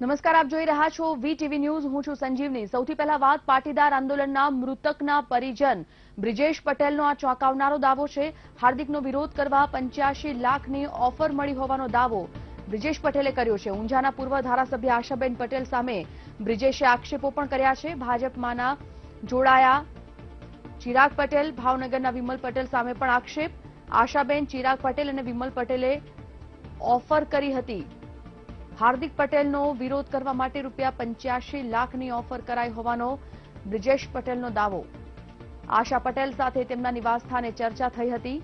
નમસ્કાર, આપ જોઈ રહ્યા છો વીટીવી ન્યૂઝ. હું છું સંજીવની. સૌથી પહેલા વાત પાટીદાર આંદોલનના મૃતકના પરિજન બ્રિજેશ પટેલનો આ ચોંકાવનારો દાવો છે. હાર્દિકનો વિરોધ કરવા 85 લાખની ઓફર મળી હોવાનો દાવો બ્રિજેશ પટેલે કર્યો છે. ઊંઝાના પૂર્વ ધારાસભ્ય આશાબેન પટેલ સામે બ્રિજેશે આક્ષેપો પણ કર્યા છે. ભાજપમાંના જોડાયા ચિરાગ પટેલ, ભાવનગરના વિમલ પટેલ સામે પણ આક્ષેપ. આશાબેન, ચિરાગ પટેલ અને વિમલ પટેલે ઓફર કરી હતી. હાર્દિક પટેલનો વિરોધ કરવા માટે ₹85 લાખની ઓફર કરાઈ હોવાનો બ્રિજેશ પટેલનો દાવો. આશા પટેલ સાથે તેમના નિવાસસ્થાને ચર્ચા થઈ હતી.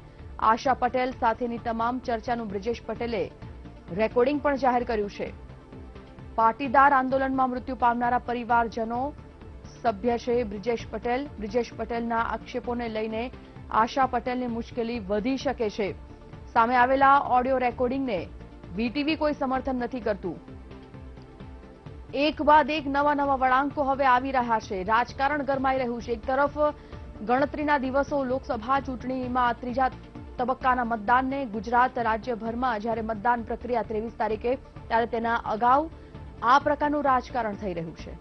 આશા પટેલ સાથેની તમામ ચર્ચાનું બ્રિજેશ પટેલે રેકોર્ડિંગ પણ જાહેર કર્યું છે. પાટીદાર આંદોલનમાં મૃત્યુ પામનારા પરિવારજનો સભ્ય છે બ્રિજેશ પટેલ. બ્રિજેશ પટેલના આક્ષેપોને લઈને આશા પટેલની મુશ્કેલી વધી શકે છે. સામે આવેલા ઓડિયો રેકોર્ડિંગને વીટીવી કોઈ સમર્થન નથી કરતું. એક બાદ એક નવા વળાંકો હવે આવી રહ્યા છે. રાજકારણ ગરમાઈ રહ્યું છે. એક તરફ ગણતરીના દિવસો લોકસભા ચૂંટણીમાં ત્રીજા તબક્કાના મતદાનને ગુજરાત રાજ્યભરમાં જ્યારે મતદાન પ્રક્રિયા 23 તારીખે, ત્યારે તેના અગાઉ આ પ્રકારનું રાજકારણ થઈ રહ્યું છે.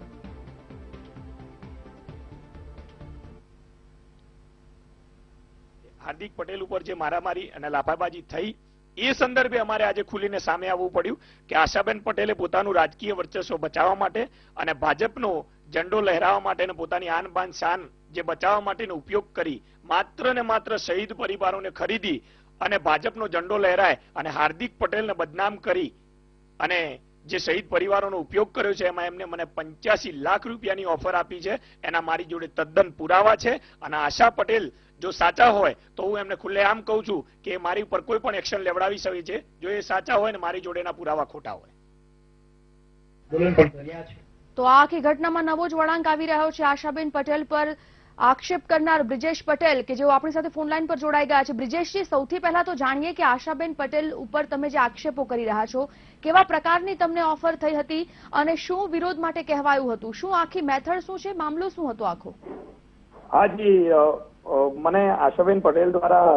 હાર્દિક પટેલ ઉપર જે મારામારી અને લાફાબાજી થઈ, એ સંદર્ભે અમારે આજે ખુલીને સામે આવવું પડ્યું કે આશાબેન પટેલે પોતાનું રાજકીય વર્ચસ્વ બચાવવા માટે અને ભાજપનો ઝંડો લહેરાવવા માટે અને પોતાની આન બાન શાન જે બચાવવા માટેનો ઉપયોગ કરી માત્ર ને માત્ર શહીદ પરિવારોને ખરીદી અને ભાજપનો ઝંડો લહેરાય અને હાર્દિક પટેલને બદનામ કરી અને જે શહીદ પરિવારોનો ઉપયોગ કર્યો છે, એમાં એમને મને 85 લાખ રૂપિયાની ઓફર આપી છે. એના મારી જોડે તદ્દન પુરાવા છે. અને આશા પટેલ જો સાચા હોય તો હું એમને ખુલ્લેઆમ કહું છું કે મારી ઉપર કોઈ પણ એક્શન લેવડાવી શકે છે, જો એ સાચા હોય ને મારી જોડેના પુરાવા ખોટા હોય. તો આ આખી ઘટનામાં નવો જ વળાંક આવી રહ્યો છે. આશાબેન પટેલ પર આક્ષેપ કરનાર બ્રિજેશ પટેલ કે જેઓ આપણી સાથે ફોનલાઈન પર જોડાઈ ગયા છે. બ્રિજેશજી, સૌથી પહેલા તો જાણીએ કે આશાબેન પટેલ ઉપર તમે જે આક્ષેપો કરી રહ્યા છો, કેવા પ્રકારની તમને ઓફર થઈ હતી અને શું વિરોધ માટે કહેવાયું હતું? શું આખી મેથડ શું છે? મામલો શું હતો આખો? હાજી, મને આશાબેન પટેલ દ્વારા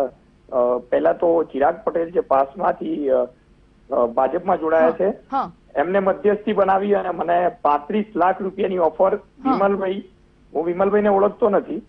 પહેલા તો ચિરાગ પટેલ જે પાસમાંથી ભાજપમાં જોડાયા છે, એમને મધ્યસ્થી બનાવી અને મને 35 લાખ રૂપિયાની ઓફર વિમલભાઈ, હું વિમલભાઈને ઓળખતો નથી,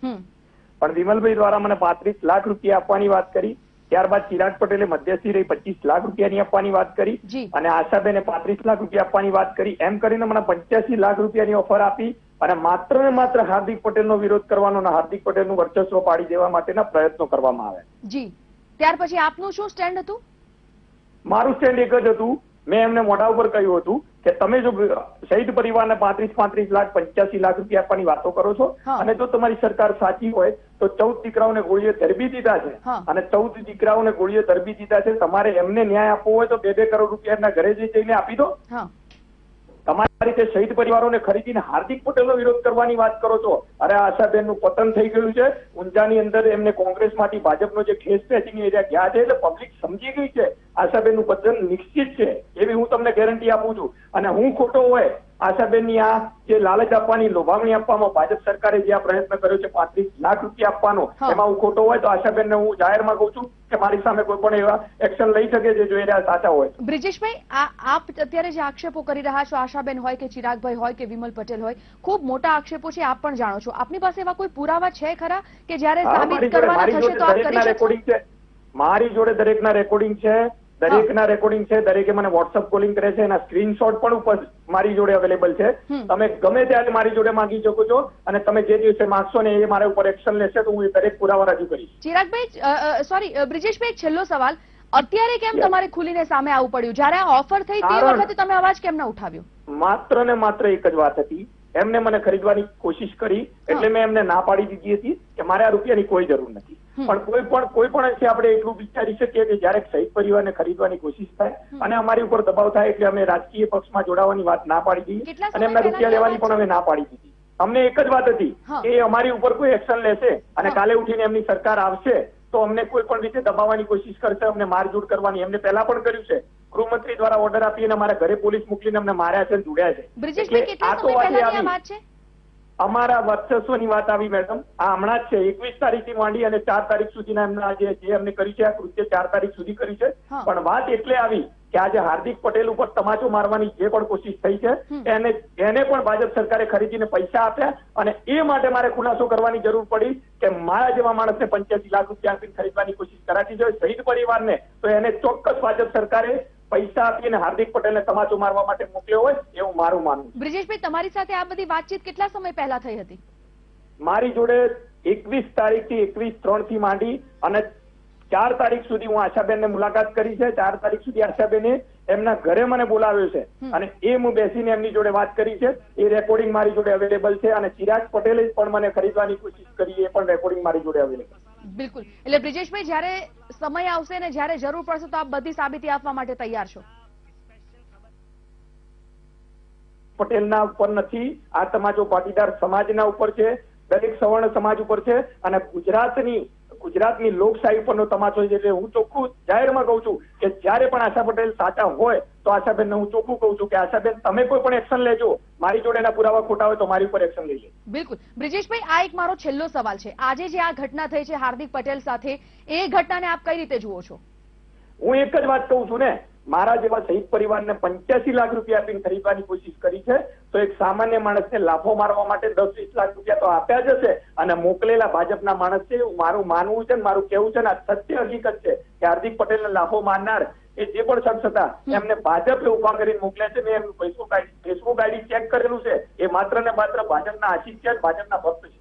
પણ વિમલભાઈ દ્વારા મને 35 લાખ રૂપિયા આપવાની વાત કરી. ત્યારબાદ ચિરાગ પટેલે મધ્યસ્થી રહી 25 લાખ રૂપિયાની આપવાની વાત કરી અને આશાબેને 35 લાખ રૂપિયા આપવાની વાત કરી. એમ કરીને મને 85 લાખ રૂપિયાની ઓફર આપી અને માત્ર ને માત્ર હાર્દિક પટેલનો વિરોધ કરવાનો અને હાર્દિક પટેલનું વર્ચસ્વ પાડી દેવા માટેના પ્રયત્નો કરવામાં આવ્યા. જી, ત્યાર પછી આપનું શું સ્ટેન્ડ હતું? મારું સ્ટેન્ડ એક જ હતું. મેં એમને મોઢા ઉપર કહ્યું હતું કે તમે જો શહીદ પરિવારને 35 લાખ 85 લાખ રૂપિયા આપવાની વાતો કરો છો અને જો તમારી સરકાર સાચી હોય તો 14 દીકરાઓને ગોળીએ ધરબી દીધા છે અને 14 દીકરાઓને ગોળીએ ધરબી દીધા છે. તમારે એમને ન્યાય આપવો હોય તો 2-2 કરોડ રૂપિયા એમના ઘરે જઈને આપી દો. તમારી રીતે શહીદ પરિવારોને ખરીદીને હાર્દિક પટેલનો વિરોધ કરવાની વાત કરો છો. અરે આશાબેનનું પતન થઈ ગયું છે. ઊંઝાની અંદર એમને કોંગ્રેસમાંથી ભાજપનો જે ખેસ પેચિંગ એરિયા ગયા છે એટલે પબ્લિક સમજી ગઈ છે આશાબેનનું પતન નિશ્ચિત છે, એવી હું તમને ગેરંટી આપું છું. અને હું ખોટો હોય આશાબેનની આ જે લાલચ આપવાની, લોભામણી આપવામાં ભાજપ સરકારે જે આ પ્રયત્ન કર્યો છે 35 લાખ રૂપિયા આપવાનો, એમાં હું ખોટો હોય તો આશાબેનને હું જાહેરમાં કહું છું કે મારી સામે કોઈ પણ એવા એક્શન લઈ શકે છે જો એ સાચા હોય. બ્રિજેશભાઈ, આપ અત્યારે જે આક્ષેપો કરી રહ્યા છો, આશાબેન હોય કે ચિરાગભાઈ હોય કે વિમલ પટેલ હોય, ખૂબ મોટા આક્ષેપો છે, આપ પણ જાણો છો. આપની પાસે એવા કોઈ પુરાવા છે ખરા કે જ્યારે સાબિત કરવાના થશે તો આપ કરી શકશો? મારી જોડે દરેકના રેકોર્ડિંગ છે. દરેકના રેકોર્ડિંગ છે. દરેકે મને વોટ્સઅપ કોલિંગ કરે છે. એના સ્ક્રીનશોટ પણ ઉપર મારી જોડે અવેલેબલ છે. તમે ગમે ત્યારે મારી જોડે માંગી શકો છો અને તમે જે દિવસે માંગશો ને એ મારા ઉપર એક્શન લેશે તો હું એ દરેક પુરાવા રજૂ કરીશ. ચિરાગભાઈ, સોરી બ્રિજેશભાઈ, છેલ્લો સવાલ, અત્યારે કેમ તમારે ખુલીને સામે આવવું પડ્યું? જ્યારે આ ઓફર થઈ તે વખતે તમે અવાજ કેમ ના ઉઠાવ્યો? માત્ર ને માત્ર એક જ વાત હતી. એમને મને ખરીદવાની કોશિશ કરી એટલે મેં એમને ના પાડી દીધી હતી કે મારે આ રૂપિયાની કોઈ જરૂર નથી. પણ કોઈ પણ છે આપણે એટલું વિચારી શકીએ કે જયારે શહીદ પરિવારને ખરીદવાની કોશિશ થાય અને અમારી ઉપર દબાવ થાય એટલે અમે રાજકીય પક્ષમાં જોડાવાની વાત ના પાડી દીધી અને એમના રૂપિયા લેવાની પણ અમે ના પાડી દીધી. અમને એક જ વાત હતી કે અમારી ઉપર કોઈ એક્શન લેશે અને કાલે ઉઠીને એમની સરકાર આવશે તો અમને કોઈ પણ રીતે દબાવવાની કોશિશ કરશે, અમને મારઝૂડ કરવાની. એમને પહેલા પણ કર્યું છે. ગૃહમંત્રી દ્વારા ઓર્ડર આપીને અમારા ઘરે પોલીસ મોકલીને અમને માર્યા છે, જોડ્યા છે. બ્રિજેશભાઈ, કેટલા સમય પહેલાની આ વાત છે? અમારા વર્ચસ્વની વાત આવી મેડમ, આ હમણાં જ છે 21 તારીખથી માંડી અને 4 તારીખ સુધીના એમના જે અમને કરી છે આ કૃત્ય 4 તારીખ સુધી કરી છે. પણ વાત એટલે આવી કે આજે હાર્દિક પટેલ ઉપર તમાચો મારવાની જે પણ કોશિશ થઈ છે એને પણ ભાજપ સરકારે ખરીદીને પૈસા આપ્યા અને એ માટે મારે ખુલાસો કરવાની જરૂર પડી કે મારા જેવા માણસને 85 લાખ રૂપિયા આપીને ખરીદવાની કોશિશ કરાતી હોય શહીદ પરિવારને, તો એને ચોક્કસ ભાજપ સરકારે પૈસા આપીને હાર્દિક પટેલને તમાચો મારવા માટે મોકલ્યો હોય એવું મારું માનવું. બ્રિજેશભાઈ, તમારી સાથે આ બધી વાતચીત કેટલા સમય પહેલા થઈ હતી? મારી જોડે 21 તારીખથી 21/3 થી માંડી અને 4 તારીખ સુધી હું આશાબેનને મુલાકાત કરી છે. 4 તારીખ સુધી આશાબેને એમના ઘરે મને બોલાવ્યો છે અને એ હું બેસીને એમની જોડે વાત કરી છે. એ રેકોર્ડિંગ મારી જોડે અવેલેબલ છે અને ચિરાગ પટેલે પણ મને ખરીદવાની કોશિશ કરી, એ પણ રેકોર્ડિંગ મારી જોડે અવેલેબલ. બિલકુલ. એટલે બ્રિજેશભાઈ, જ્યારે સમય આવશે ને જ્યારે જરૂર પડશે તો આપ બધી સાબિતી આપવા માટે તૈયાર છો? પટેલના ઉપર નથી, આ તમાચો પાટીદાર સમાજના ઉપર છે, દરેક સવર્ણ સમાજ ઉપર છે અને ગુજરાતની લોકશાહી ઉપરનો તમાચો છે. એટલે હું ચોખ્ખું જાહેરમાં કહું છું કે જ્યારે પણ આશા પટેલ સાચા હોય તો આશાબેનને હું ચોખ્ખું કહું છું કે આશાબેન તમે કોઈ પણ એક્શન લેજો, મારી જોડે એના પુરાવા ખોટા હોય તો મારી ઉપર એક્શન લઈ લે. બિલકુલ. બ્રિજેશભાઈ, આ એક મારો છેલ્લો સવાલ છે. આજે જે આ ઘટના થઈ છે હાર્દિક પટેલ સાથે, એ ઘટનાને આપ કઈ રીતે જુઓ છો? હું એક જ વાત કહું છું ને, મારા જેવા શહીદ પરિવારને 85 લાખ રૂપિયા આપીને ખરીદવાની કોશિશ કરી છે તો એક સામાન્ય માણસને લાફો મારવા માટે 10-20 લાખ રૂપિયા તો આપ્યા જ હશે અને મોકલેલા ભાજપના માણસ છે. મારું માનવું છે, મારું કેવું છે ને આ સત્ય હકીકત છે કે હાર્દિક પટેલને લાફો મારનાર એ જે પણ શખ્સ હતા એમને ભાજપે ઉભા કરીને મોકલ્યા છે. મેં એમનું ફેસબુક આઈડી ચેક કરેલું છે. એ માત્ર ને માત્ર ભાજપના આશિષ છે, ભાજપના ભક્ત છે.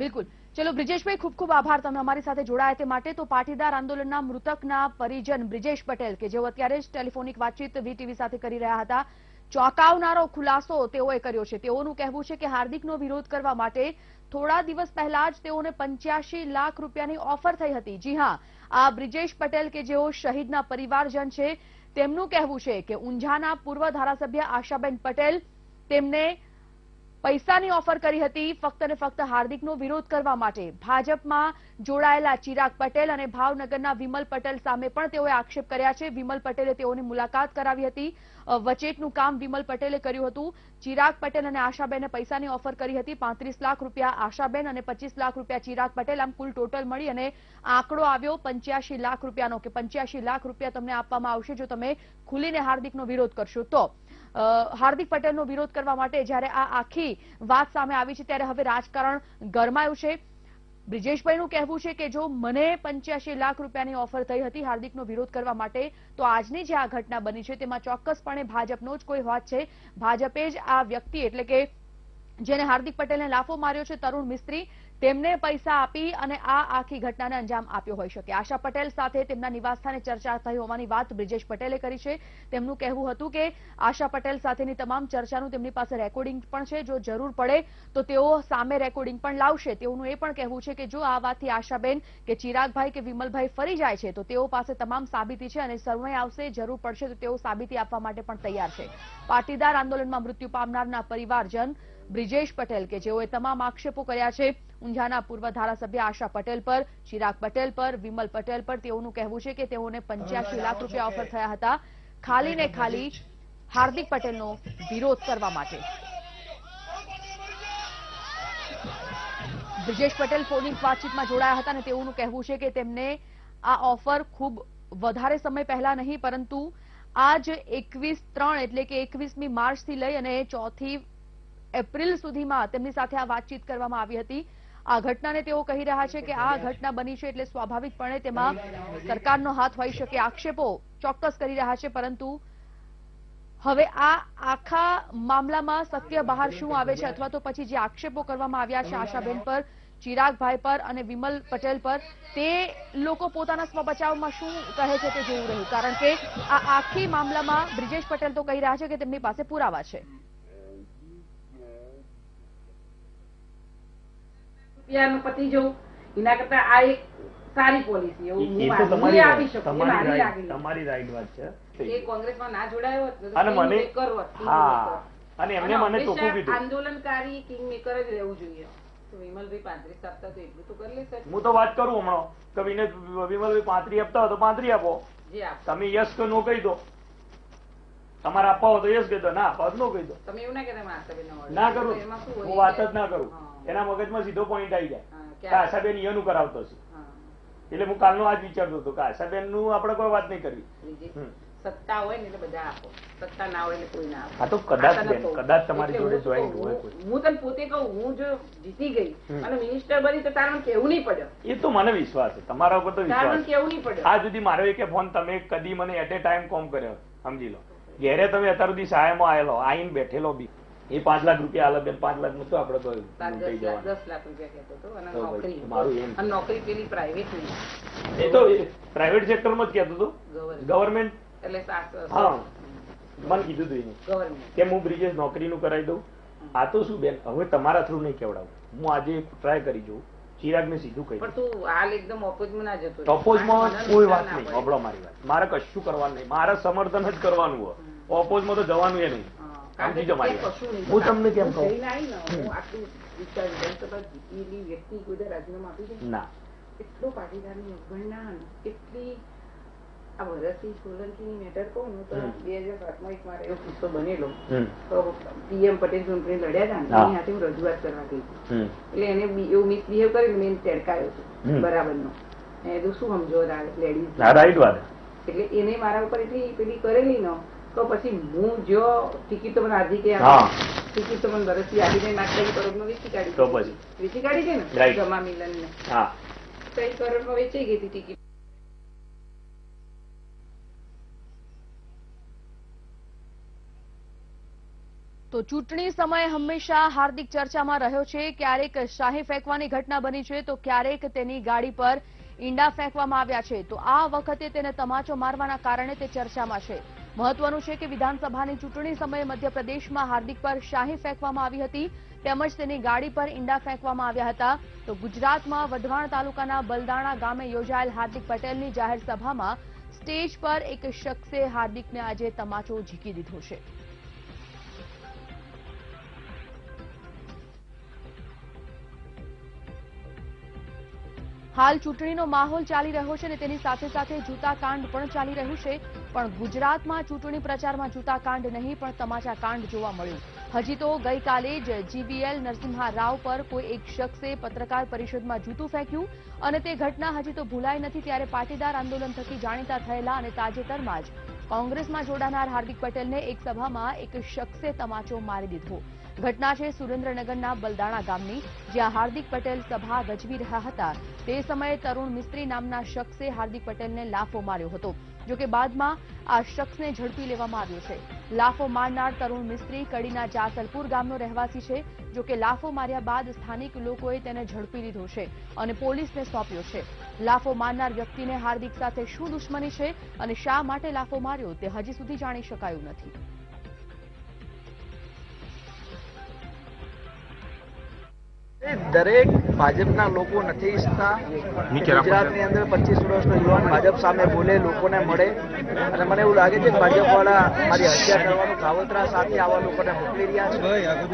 બિલકુલ. ચલો બ્રિજેશભાઈ, ખૂબ ખૂબ આભાર તમે અમારી સાથે જોડાયા તે માટે. તો પાટીદાર આંદોલનના મૃતકના પરિજન બ્રિજેશ પટેલ કે જેઓ અત્યારે જ ટેલિફોનિક વાતચીત વીટીવી સાથે કરી રહ્યા હતા, ચોંકાવનારો ખુલાસો તેઓએ કર્યો છે. તેઓનું કહેવું છે કે હાર્દિકનો વિરોધ કરવા માટે થોડા દિવસ પહેલા જ તેઓને 85 લાખ રૂપિયાની ઓફર થઈ હતી. જી હા, આ બ્રિજેશ પટેલ કે જેઓ શહીદના પરિવારજન છે તેમનું કહેવું છે કે ઊંઝાના પૂર્વ ધારાસભ્ય આશાબેન પટેલ તેમને પૈસાની ઓફર કરી હતી ફક્ત ને ફક્ત હાર્દિકનો વિરોધ કરવા માટે. ભાજપમાં જોડાયેલા ચિરાગ પટેલ અને ભાવનગરના વિમલ પટેલ સામે પણ તેઓએ આક્ષેપ કર્યા છે. વિમલ પટેલે તેઓની મુલાકાત કરાવી હતી, વચેટનું કામ વિમલ પટેલે કર્યું હતું. ચિરાગ પટેલ અને આશાબેને પૈસાની ઓફર કરી હતી, 35 લાખ રૂપિયા આશાબેન અને 25 લાખ રૂપિયા ચિરાગ પટેલ. આમ કુલ ટોટલ મળી અને આંકડો આવ્યો 85 લાખ રૂપિયાનો કે 85 લાખ રૂપિયા તમને આપવામાં આવશે જો તમે ખુલીને હાર્દિકનો વિરોધ કરશો. તો હાર્દિક પટેલનો વિરોધ કરવા માટે જ્યારે આ આખી વાત સામે આવી છે ત્યારે હવે રાજકારણ ગરમાયું છે. બ્રિજેશભાઈનું કહેવું છે કે જો મને 85 લાખ રૂપિયાની ઓફર થઈ હતી હાર્દિકનો વિરોધ કરવા માટે તો આજની જે આ ઘટના બની છે તેમાં ચોક્કસપણે ભાજપનો જ કોઈ હાથ છે. ભાજપે જ આ વ્યક્તિ એટલે કે જેને હાર્દિક પટેલને લાફો માર્યો છે તરુણ મિસ્ત્રી, તેમને પૈસા આપી અને આ આખી ઘટનાને અંજામ આપ્યો હોઈ શકે. આશા પટેલ સાથે તેમના નિવાસસ્થાને ચર્ચા થઈ હોવાની વાત બ્રિજેશ પટેલે કરી છે. તેમનું કહેવું હતું કે આશા પટેલ સાથેની તમામ ચર્ચાનું તેમની પાસે રેકોર્ડિંગ પણ છે, જો જરૂર પડે તો તેઓ સામે રેકોર્ડિંગ પણ લાવશે. તેઓનું એ પણ કહેવું છે કે જો આ વાતથી આશાબેન કે ચિરાગભાઈ કે વિમલભાઈ ફરી જાય છે તો તેઓ પાસે તમામ સાબિતી છે અને સમય આવશે જરૂર પડશે તો તેઓ સાબિતી આપવા માટે પણ તૈયાર છે. પાટીદાર આંદોલનમાં મૃત્યુ પામનારના પરિવારજન બ્રિજેશ પટેલ કે જેઓએ તમામ આક્ષેપો કર્યા છે ઊંઝાના પૂર્વ ધારાસભ્ય આશા પટેલ પર, ચિરાગ પટેલ પર, વિમલ પટેલ પર, તેઓનું કહેવું છે કે તેઓને 85 લાખ રૂપિયા ઓફર થયા હતા ખાલી ને ખાલી હાર્દિક પટેલનો વિરોધ કરવા માટે. બ્રિજેશ પટેલ ફોનિક વાતચીતમાં જોડાયા હતા અને તેઓનું કહેવું છે કે તેમને આ ઓફર ખૂબ વધારે સમય પહેલા નહીં પરંતુ આજ 21/3 એટલે કે 21મી માર્ચથી લઈ અને 4 એપ્રિલ સુધીમાં તેમની સાથે આ વાતચીત કરવામાં આવી હતી. આ ઘટનાને તેઓ કહી રહ્યા છે કે આ ઘટના બની છે એટલે સ્વાભાવિકપણે તેમાં સરકારનો હાથ હોઈ શકે. આક્ષેપો ચોક્કસ કરી રહ્યા છે પરંતુ હવે આ આખા મામલામાં સત્ય બહાર શું આવે છે અથવા તો પછી જે આક્ષેપો કરવામાં આવ્યા છે આશાબેન પર, ચિરાગભાઈ પર અને વિમલ પટેલ પર, તે લોકો પોતાના સ્વબચાવમાં શું કહે છે તે જોવું રહ્યું. કારણ કે આ આખી મામલામાં બ્રિજેશ પટેલ તો કહી રહ્યા છે કે તેમની પાસે પુરાવા છે. પતિ જવું એના કરતા આ એક સારી પોલિસી તમારી રાઈટ વાત છે. એ કોંગ્રેસમાં ના જોડાયો હોત અને મને અને એમને મને ચોખ્ખું કીધું આંદોલનકારી કિંગ મેકર જ રહેવું જોઈએ. તો વિમલભાઈ 35 આપતા તો એટલું તો કરી લેશે. હું તો વાત કરું હમણાં કે વિમલભાઈ 35 આપતા હોય તો 35 આપો, તમે યસ કે નો કહી દો. તમારે આપવા હોય તો યસ કહી દો, ના આપવા હોય તો નો કહી દો. તમે એવું ના કહેતા મારા આશાબેન award. ના કરું, એમાં શું હોય હું વાત જ કે- ના કરું. હા. એના મગજમાં સીધો પોઈન્ટ આવી જાય હા, કે ક્યાં? આશાબેન ઈયોનું કરાવતો છે. હા. એટલે હું કાલનો આજ વિચારતો હતો કે આશાબેન નું આપણે કોઈ વાત નહીં કરવી. બીજી હમ. સત્તા હોય ને એટલે બધા આપો, સત્તા ના હોય એટલે કોઈ ના આપો. આ તો કદાચ આ તને બેન, કહું. કદાચ તમારી એટલે જોડે હું શું joint કહું, હોય કોઈ. હું તને પોતે કહું, હું જો જીતી ગઈ હમ. અને મિનિસ્ટર બની તો તારે મને કેવું નહીં પડ્યો, એ તો મને વિશ્વાસ છે, તમારા ઉપર તો તારે મને વિશ્વાસ છે. કેવું નહીં પડ્યો. આ સુધી મારો એક ફોન તમે કદી મને એટ એ ટાઈમ કોમ કર્યો સમજી લો. ઘેરે તમે અત્યાર સુધી સહાયમાં આવેલો, આઈને બેઠેલો બી, એ 5 લાખ રૂપિયા આલે બેન, 5 લાખ તો આપણે કોઈ તાર લૂંટાઈ 10 જવાનું. લાખ રૂપિયા કહેતો હતો અને તો નોકરી ભાઈ, મારું એમ. અને નોકરી પેલી પ્રાઇવેટ નહીં, એ તો પ્રાઇવેટ સેક્ટરમાં જ કહેતો હતો, ગવર્મેન્ટ ગવર્મેન્ટ. એટલે હા, મને કીધું હતું એને ગવર્મેન્ટ. કે હું બ્રિજેશ નોકરીનું કરાવી દઉં. આ તો શું બેન, હવે તમારા થ્રુ નહીં કેવડાવું, હું આજે ટ્રાય કરી જોઉં, ચિરાગને સીધું કહી પણ તું હાલ એકદમ ઓપોઝમાં ના જતો રહે. ઓપોઝમાં મને કોઈ નુકસાન વાત ના નહીં, પડે. સાંભળો મારી વાત, મારે કશું કરવાનું નહીં, મારે સમર્થન જ કરવાનું હોય, ઓપોઝમાં તો જવાનું એ નહીં. હા, કારણ સમજી કે જાઓ મારી તે વાત. કશું નહીં હું કરતા. તમને કેમ હું કહું? જઈને આવી ને, હું આટલું વિચાર વિધાનસભા જીતેલી વ્યક્તિ કોઈ દી રાજીનામું આપી દે? ના, એટલો પાટીદારની અવગણના અને એટલી આ ભરતસિંહ સોલંકીની મેટર કહું ને તો હમ. 2007માં એક મારે એવો કિસ્સો બનેલો. હમ, તો PM પટેલ ચૂંટણી લડ્યા હતા ને, હા. એની હાથે હું રજૂઆત કરવા ગઈ હતી. હમ, એટલે એને એવું મિસબિહેવ કરીને મેં એને તેડકાયો હતો હમ. બરાબરનો. એ તો શું સમજો લેડીઝ, હા, રાઈટ વાત. એટલે એને મારા ઉપર એટલી પેલી કરેલી ને તો પછી હું જો ટિકિટ તો મને હાર્દિકે હા. આપી, ટિકિટ તો મને ભરતસિંહ આપીને 5 કરોડમાં વેચી કાઢી. તો પછી? વેચી કાઢી છે ને Right. જમા મિલનને હા, 6 કરોડમાં વેચાઈ ગઈ હતી ટિકિટ. તો ચૂંટણી સમયે હંમેશા હાર્દિક ચર્ચામાં રહ્યો છે. ક્યારેક શાહી ફેંકવાની ઘટના બની છે તો ક્યારેક તેની ગાડી પર ઈંડા ફેંકવામાં આવ્યા છે. તો આ વખતે તેને તમાચો મારવાના કારણે તે ચર્ચામાં છે. મહત્વનું છે કે વિધાનસભાની ચૂંટણી સમયે મધ્યપ્રદેશમાં હાર્દિક પર શાહી ફેંકવામાં આવી હતી, તેમજ તેની ગાડી પર ઈંડા ફેંકવામાં આવ્યા હતા. તો ગુજરાતમાં વઢવાણ તાલુકાના બલદાણા ગામે યોજાયેલ હાર્દિક પટેલની જાહેર સભામાં સ્ટેજ પર એક શખ્સે હાર્દિકને આજે તમાચો ઝીકી દીધો છે. હાલ ચૂંટણીનો માહોલ ચાલી રહ્યો છે અને તેની સાથે સાથે જૂતાકાંડ પણ ચાલી રહ્યું છે. પણ ગુજરાતમાં ચૂંટણી પ્રચારમાં જૂતાકાંડ નહીં પણ તમાચાકાંડ જોવા મળ્યું. હજી તો ગઈકાલે જ GVL નરસિંહા રાવ પર કોઈ એક શખ્સે પત્રકાર પરિષદમાં જૂતું ફેંક્યું અને તે ઘટના હજી તો ભૂલાઈ નથી. ત્યારે પાટીદાર આંદોલન થકી જાણીતા થયેલા અને તાજેતરમાં જ કોંગ્રેસમાં જોડાનાર હાર્દિક પટેલને એક સભામાં એક શખ્સે તમાચો મારી દીધો. ઘટના છે સુરેન્દ્રનગરના બલદાણા ગામની, જ્યાં હાર્દિક પટેલ સભા ગજવી રહ્યા હતા. તે સમયે તરુણ મિસ્ત્રી નામના શખ્સે હાર્દિક પટેલને લાફો માર્યો હતો. જોકે બાદમાં આ શખ્સને ઝડપી લેવામાં આવ્યો છે. લાફો મારનાર તરુણ મિસ્ત્રી કડીના જાસલપુર ગામનો રહેવાસી છે. જોકે લાફો માર્યા બાદ સ્થાનિક લોકોએ તેને ઝડપી લીધો છે અને પોલીસને સોંપ્યો છે. લાફો મારનાર વ્યક્તિને હાર્દિક સાથે શું દુશ્મની છે અને શા માટે લાફો માર્યો તે હજી સુધી જાણી શકાયું નથી. દરેક ભાજપના લોકો નથી ઈચ્છતા ગુજરાતની અંદર 25 વર્ષનો યુવાન ભાજપ સામે બોલે, લોકોને મળે. અને મને એવું લાગે છે કે ભાજપવાળા મારી હત્યા કરવાનું કાવતરા સાથે આવા લોકોને મોકલી રહ્યા છે.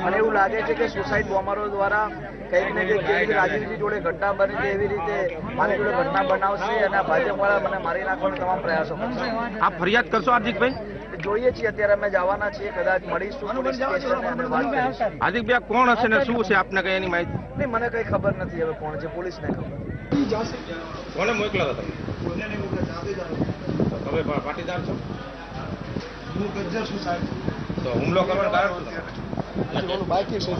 મને એવું લાગે છે કે સુસાઇડ બોમ્બરો દ્વારા કંઈક ને કંઈક જેવી રીતે રાજીવજી જોડે ઘટના બની છે એવી રીતે મારી જોડે ઘટના બનાવશે અને ભાજપવાળા મને મારી નાખવાનો તમામ પ્રયાસો કરશે. આપ ફરિયાદ કરશો હાર્દિકભાઈ? જોઈએ છીએ, અત્યારે અમે જવાના છીએ, કદાચ મળીશું પોલીસ સ્ટેશને અને વાત કરીશું. હાર્દિકભાઈ આ કોણ હશે ને શું છે આપને કઈ એની માહિતી? નહીં, મને કઈ ખબર નથી હવે કોણ છે, પોલીસને ખબર. કોને મોકલા હતા તમે? તમે પાટીદાર છો? હું ગજ્જર છું સાહેબ. તો હુમલો કરવાનું કારણ શું? ઓલું બાકી છે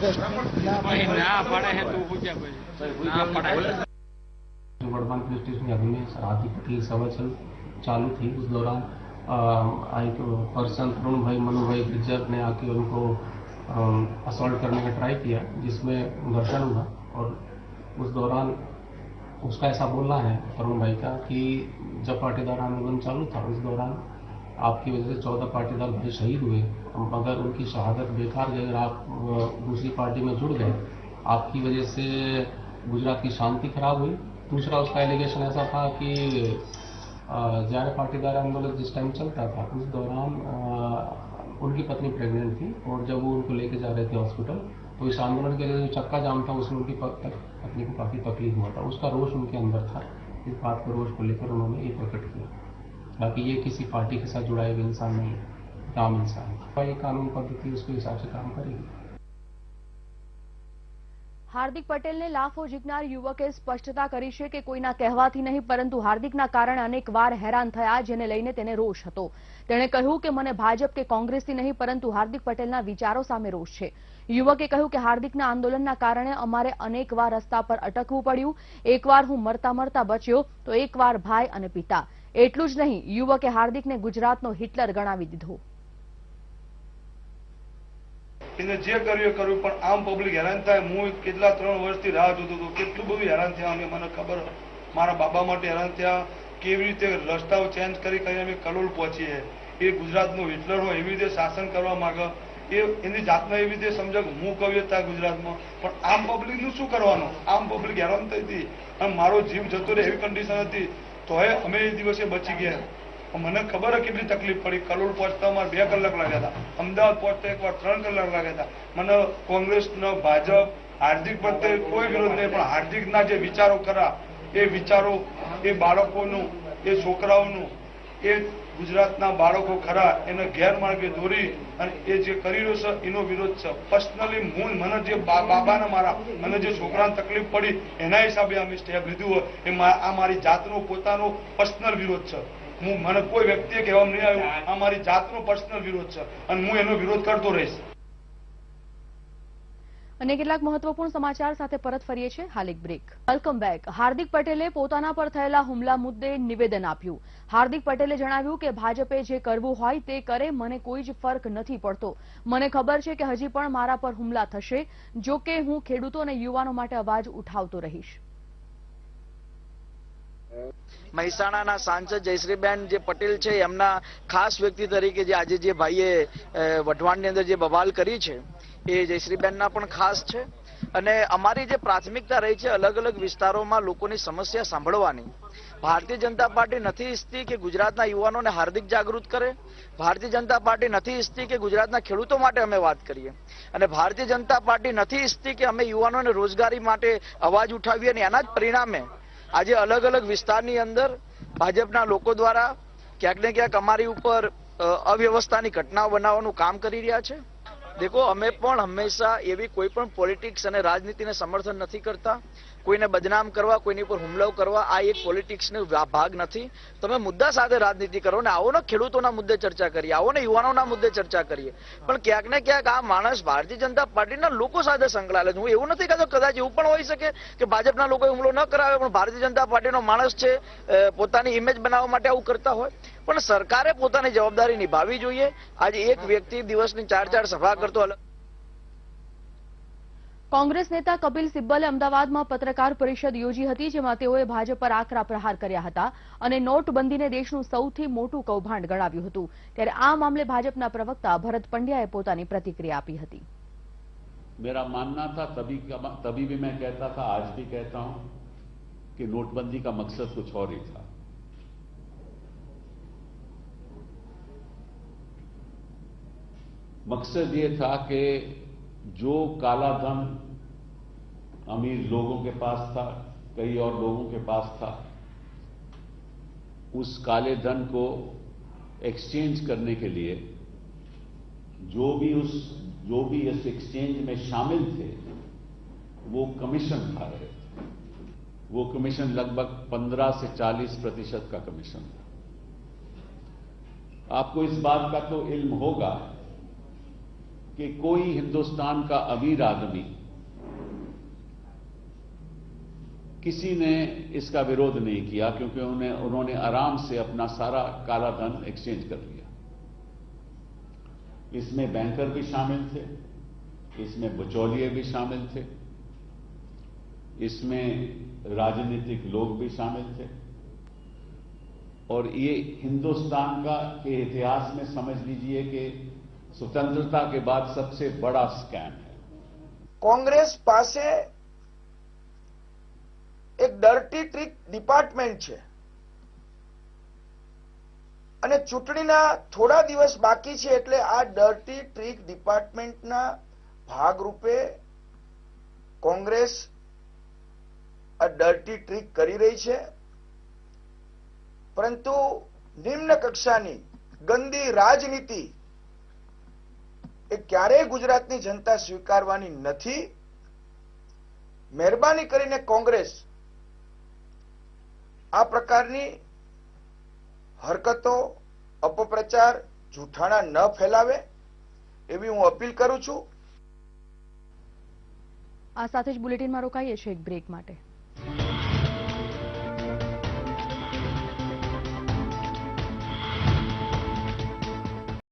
वर्धमान पुलिस स्टेशन के अधीन में हार्दिक पटेल सभा चालू थी. उस दौरान एक पर्सन तरुण भाई मनु भाई गुज्जर ने आके उनको असॉल्ट करने का ट्राई किया, जिसमें घर्षण हुआ. और उस दौरान उसका ऐसा बोलना है तरुण भाई का कि जब पाटीदार आंदोलन चालू था उस दौरान आपकी वजह से 14 पाटीदार भाई शहीद हुए, मगर उनकी शहादत बेकार गई. अगर आप दूसरी पार्टी में जुड़ गए, आपकी वजह से गुजरात की शांति खराब हुई. दूसरा उसका एलिगेशन ऐसा था कि જ્યારે पाटीदार आंदोलन जिस टाइम चलता था उस दौरान उनकी पत्नी प्रेग्नेंट थी और जब वो उनको लेके जा रहे थे हॉस्पिटल तो इस आंदोलन के लिए जो चक्का जाम था उसमें उनकी पत्नी को काफ़ी तकलीफ हुआ था. उसका रोष उनके अंदर था. इस बात को रोष को लेकर उन्होंने ये प्रकट किया. बाकी ये किसी पार्टी के साथ जुड़ाए हुए इंसान नहीं है. नाम इंसान है। ये कानून पद्धति उसके हिसाब से काम करेगी। હાર્દિક પટેલને લાફો ઝીકનાર યુવકે સ્પષ્ટતા કરી છે કે કોઈના કહેવાથી નહીં પરંતુ હાર્દિકના કારણે અનેકવાર હેરાન થયા, જેને લઈને તેને રોષ હતો. તેણે કહ્યું કે મને ભાજપ કે કોંગ્રેસથી નહીં પરંતુ હાર્દિક પટેલના વિચારો સામે રોષ છે. યુવકે કહ્યું કે હાર્દિકના આંદોલનના કારણે અમારે અનેકવાર રસ્તા પર અટકવું પડ્યું. એકવાર હું મરતા મરતા બચ્યો તો એકવાર ભાઈ અને પિતા. એટલું જ નહીં, યુવકે હાર્દિકને ગુજરાતનો હિટલર ગણાવી દીધો. એને જે કર્યું કર્યું, પણ આમ પબ્લિક હેરાન થાય. હું કેટલા 3 વર્ષથી રાહ જોતો હતો, કેટલું બધું હેરાન થયા અમે, મને ખબર. મારા બાબા માટે હેરાન થયા, કેવી રીતે રસ્તાઓ ચેન્જ કરી અમે કલોલ પહોંચીએ. એ ગુજરાતનો હિટલર હોય એવી રીતે શાસન કરવા માંગે, એ એની જાતને એવી રીતે સમજે કે હું કવિ હતા ગુજરાતમાં. પણ આમ પબ્લિકનું શું કરવાનું? આમ પબ્લિક હેરાન થઈ હતી અને મારો જીવ જતો રહે એવી કન્ડિશન હતી, તોય અમે એ દિવસે બચી ગયા. મને ખબર છે કેટલી તકલીફ પડી. કલોલ પહોંચતા અમારે 2 કલાક લાગ્યા હતા, અમદાવાદ પહોંચતા એકવાર 3 કલાક લાગ્યા હતા. મને કોંગ્રેસનો, ભાજપ, હાર્દિક પ્રત્યે કોઈ વિરોધ નહીં, પણ હાર્દિકના જે વિચારો ખરા એ વિચારો એ બાળકોનું, એ છોકરાઓનું, એ ગુજરાતના બાળકો ખરા એને ગેરમાર્ગે દોરી અને એ જે કરી રહ્યો છે એનો વિરોધ છે. પર્સનલી મને જે બાબાને મારા મને જે છોકરાને તકલીફ પડી એના હિસાબે અમે સ્ટેપ લીધું હોય એ આ મારી જાતનો પોતાનો પર્સનલ વિરોધ છે. મને કોઈ વ્યક્તિએ કહેવામાં નહીં આવ્યું, આ મારી જાતનો પર્સનલ વિરોધ છે અને હું એનો વિરોધ કરતો રહીશ. અને કેટલાક મહત્વપૂર્ણ સમાચાર સાથે પરત ફરીએ છીએ. હાલ એક બ્રેક. Welcome back. હાર્દિક પટેલે પોતાના પર થયેલા હુમલા મુદ્દે નિવેદન આપ્યું. હાર્દિક પટેલે જણાવ્યું કે ભાજપે જે કરવું હોય તે કરે, મને કોઈ જ ફરક નથી પડતો. મને ખબર છે કે હજી પણ મારા પર હુમલા થશે, જો કે હું ખેડૂતો અને યુવાનો માટે અવાજ ઉઠાવતો રહીશ. મહેસાણાના સાંસદ જયશ્રીબેન જે પટેલ છે એમના ખાસ વ્યક્તિ તરીકે જે આજે જે ભાઈએ વઢવાણની અંદર જે બવાલ કરી છે એ જયશ્રીબેનના પણ ખાસ છે. અને અમારી જે પ્રાથમિકતા રહી છે અલગ અલગ વિસ્તારોમાં લોકોની સમસ્યા સાંભળવાની. ભારતીય જનતા પાર્ટી નથી ઈચ્છતી કે ગુજરાતના યુવાનોને હાર્દિક જાગૃત કરે. ભારતીય જનતા પાર્ટી નથી ઈચ્છતી કે ગુજરાતના ખેડૂતો માટે અમે વાત કરીએ. અને ભારતીય જનતા પાર્ટી નથી ઈચ્છતી કે અમે યુવાનોને રોજગારી માટે અવાજ ઉઠાવીએ. અને એના જ પરિણામે આજે અલગ અલગ વિસ્તારની અંદર ભાજપના લોકો દ્વારા ક્યાંક ને ક્યાંક અમારી ઉપર અવ્યવસ્થાની ઘટનાઓ બનાવવાનું કામ કરી રહ્યા છે. દેખો, અમે પણ હંમેશા એવી કોઈ પણ પોલિટિક્સ અને રાજનીતિને સમર્થન નથી કરતા. કોઈને બદનામ કરવા, કોઈની પર હુમલો કરવા આ એક પોલિટિક્સનો ભાગ નથી. તમે મુદ્દા સાથે રાજનીતિ કરો ને આવો ને ખેડૂતોના મુદ્દે ચર્ચા કરીએ, આવો ને યુવાનોના મુદ્દે ચર્ચા કરીએ. પણ ક્યાંક ને ક્યાંક આ માણસ ભારતીય જનતા પાર્ટીના લોકો સાથે સંકળાયેલો છે. હું એવું નથી કહેતો, કદાચ એવું પણ હોઈ શકે કે ભાજપના લોકોએ હુમલો ન કરાવે પણ ભારતીય જનતા પાર્ટીનો માણસ છે, પોતાની ઇમેજ બનાવવા માટે આવું કરતા હોય. પણ સરકારે પોતાની જવાબદારી નિભાવવી જોઈએ. આજે એક વ્યક્તિ દિવસની 4 સભા કરતો. કોંગ્રેસ નેતા કપિલ સિબ્બલે અમદાવાદમાં પત્રકાર પરિષદ યોજી હતી, જેમાં તેઓએ ભાજપ પર આકરા પ્રહાર કર્યા હતા અને નોટબંધીને દેશનું સૌથી મોટું કૌભાંડ ગણાવ્યું હતું. ત્યારે આ મામલે ભાજપના પ્રવક્તા ભરત પંડ્યાએ પોતાની પ્રતિક્રિયા આપી હતી. मेरा मानना था, तभी भी मैं कहता था, आज भी कहता हूं कि नोटबंदी का मकसद कुछ और ही था. मकसद ये था कि जो काला धन अमीर लोगों के पास था, कई और लोगों के पास था, उस काले धन को एक्सचेंज करने के लिए जो भी इस एक्सचेंज में शामिल थे वो कमीशन खा रहे थे. वो कमीशन लगभग 15 से 40% का कमीशन था. आपको इस बात का तो इल्म होगा कि कोई हिंदुस्तान का अमीर आदमी किसी ने इसका विरोध नहीं किया, क्योंकि उन्होंने आराम से अपना सारा काला धन एक्सचेंज कर लिया. इसमें बैंकर भी शामिल थे, इसमें बिचौलिए भी शामिल थे, इसमें राजनीतिक लोग भी शामिल थे. और ये हिंदुस्तान के इतिहास में समझ लीजिए कि स्वतंत्रता के बाद सबसे बड़ा स्कैम है. કોંગ્રેસ પાસે એક ડર્ટી ટ્રીક ડિપાર્ટમેન્ટ છે અને ચૂંટણીના થોડા દિવસ બાકી છે, એટલે આ ડર્ટી ટ્રીક ડિપાર્ટમેન્ટના ભાગરૂપે કોંગ્રેસ આ ડર્ટી ટ્રીક કરી રહી છે. પરંતુ નિમ્ન કક્ષાની ગંદી રાજનીતિ એ ક્યારેય ગુજરાતની જનતા સ્વીકારવાની નથી. મહેરબાની કરીને કોંગ્રેસ આ પ્રકારની હરકતો, અપપ્રચાર, જૂઠાણા ન ફેલાવે એવી હું અપીલ કરું છું. આ સાથે જ બુલેટિનમાં રોકાઈએ છીએ એક બ્રેક માટે.